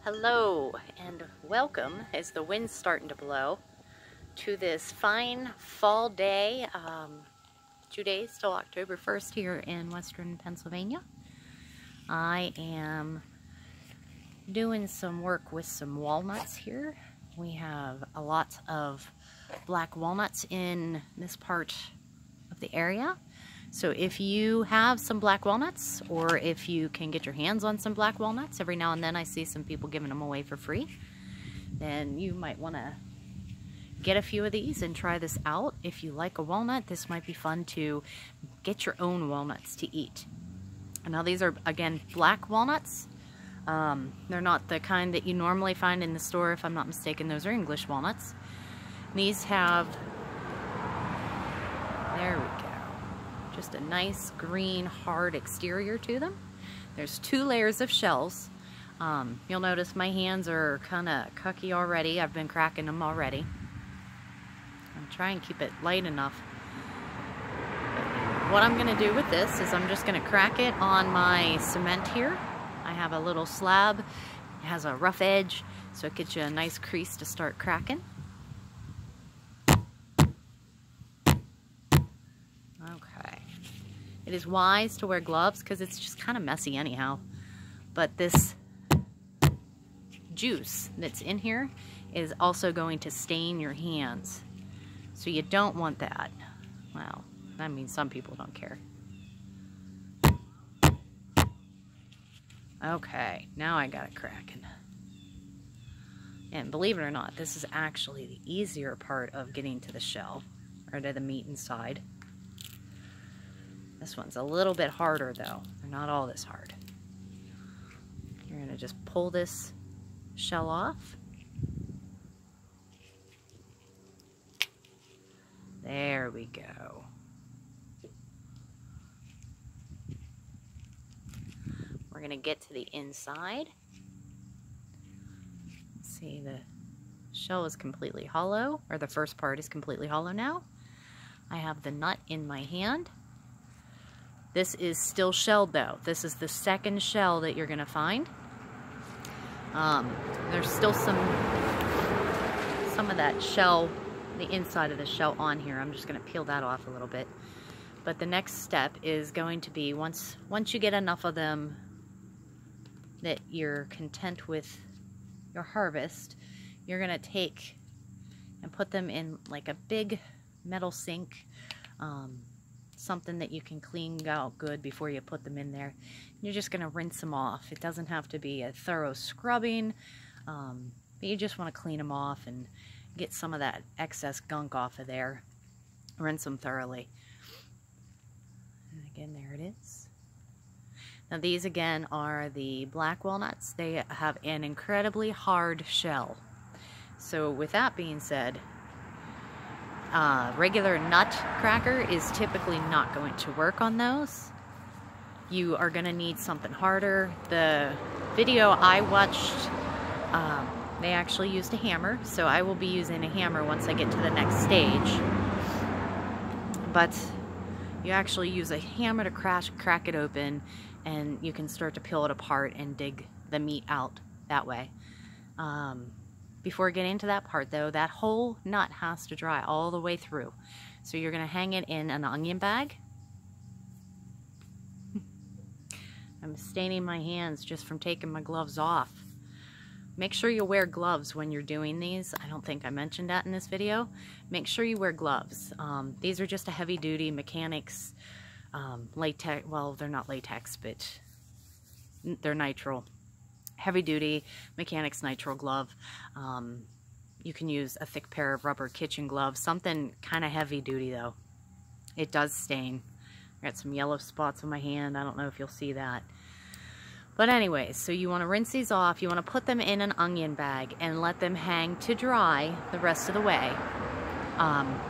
Hello and welcome as the wind's starting to blow to this fine fall day, 2 days till October 1st here in western Pennsylvania. I am doing some work with some walnuts here. We have a lot of black walnuts in this part of the area. So if you have some black walnuts, or if you can get your hands on some black walnuts, every now and then I see some people giving them away for free, then you might want to get a few of these and try this out. If you like a walnut, this might be fun to get your own walnuts to eat. Now these are, again, black walnuts. They're not the kind that you normally find in the store. If I'm not mistaken, those are English walnuts. These have, there we go, just a nice green hard exterior to them. There's 2 layers of shells. You'll notice my hands are kind of cucky already. I've been cracking them already. I'm trying to keep it light enough. What I'm going to do with this is I'm just going to crack it on my cement here. I have a little slab. It has a rough edge, so it gets you a nice crease to start cracking. Okay. It is wise to wear gloves because it's just kind of messy anyhow. But this juice that's in here is also going to stain your hands. So you don't want that. Well, I mean, some people don't care. Okay, now I got it cracking. And believe it or not, this is actually the easier part of getting to the shell, or to the meat inside. This one's a little bit harder though. They're not all this hard. You're gonna just pull this shell off. There we go. We're gonna get to the inside. See, the shell is completely hollow, or the first part is completely hollow now. I have the nut in my hand. This is still shelled though. This is the second shell that you're gonna find. There's still some of that shell, the inside of the shell on here. I'm just gonna peel that off a little bit. But the next step is going to be, once you get enough of them that you're content with your harvest, you're gonna take and put them in like a big metal sink, something that you can clean out good before you put them in there. You're just gonna rinse them off. It doesn't have to be a thorough scrubbing, but you just wanna clean them off and get some of that excess gunk off of there. Rinse them thoroughly. And again, there it is. Now these again are the black walnuts. They have an incredibly hard shell. So with that being said, regular nut cracker is typically not going to work on those. You are going to need something harder. The video I watched, they actually used a hammer, so I will be using a hammer once I get to the next stage. But you actually use a hammer to crack it open, and you can start to peel it apart and dig the meat out that way. Before getting to that part though, that whole nut has to dry all the way through. So you're gonna hang it in an onion bag. I'm staining my hands just from taking my gloves off. Make sure you wear gloves when you're doing these. I don't think I mentioned that in this video. Make sure you wear gloves. These are just a heavy duty mechanics latex, well, they're not latex, but they're nitrile. Heavy duty mechanics nitrile glove. You can use a thick pair of rubber kitchen gloves, something kind of heavy duty though. It does stain. I got some yellow spots on my hand. I don't know if you'll see that. But anyways, so you want to rinse these off. You want to put them in an onion bag and let them hang to dry the rest of the way.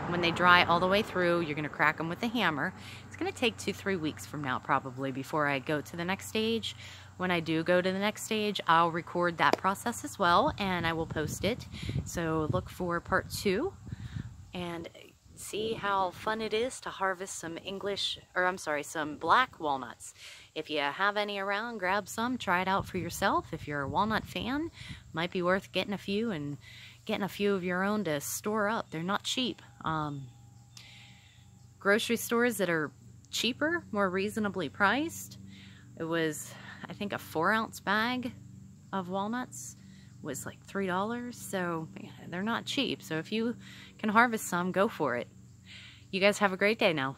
When they dry all the way through, you're going to crack them with a hammer. It's going to take 2-3 weeks from now probably before I go to the next stage. When I do go to the next stage, I'll record that process as well, and I will post it. So look for part 2. And see how fun it is to harvest some some black walnuts. If you have any around, grab some, try it out for yourself. If you're a walnut fan, might be worth getting a few and getting a few of your own to store up. They're not cheap. Grocery stores that are cheaper, more reasonably priced, it was, I think, a 4-ounce bag of walnuts was like $3, so they're not cheap. So if you can harvest some, go for it. You guys have a great day now.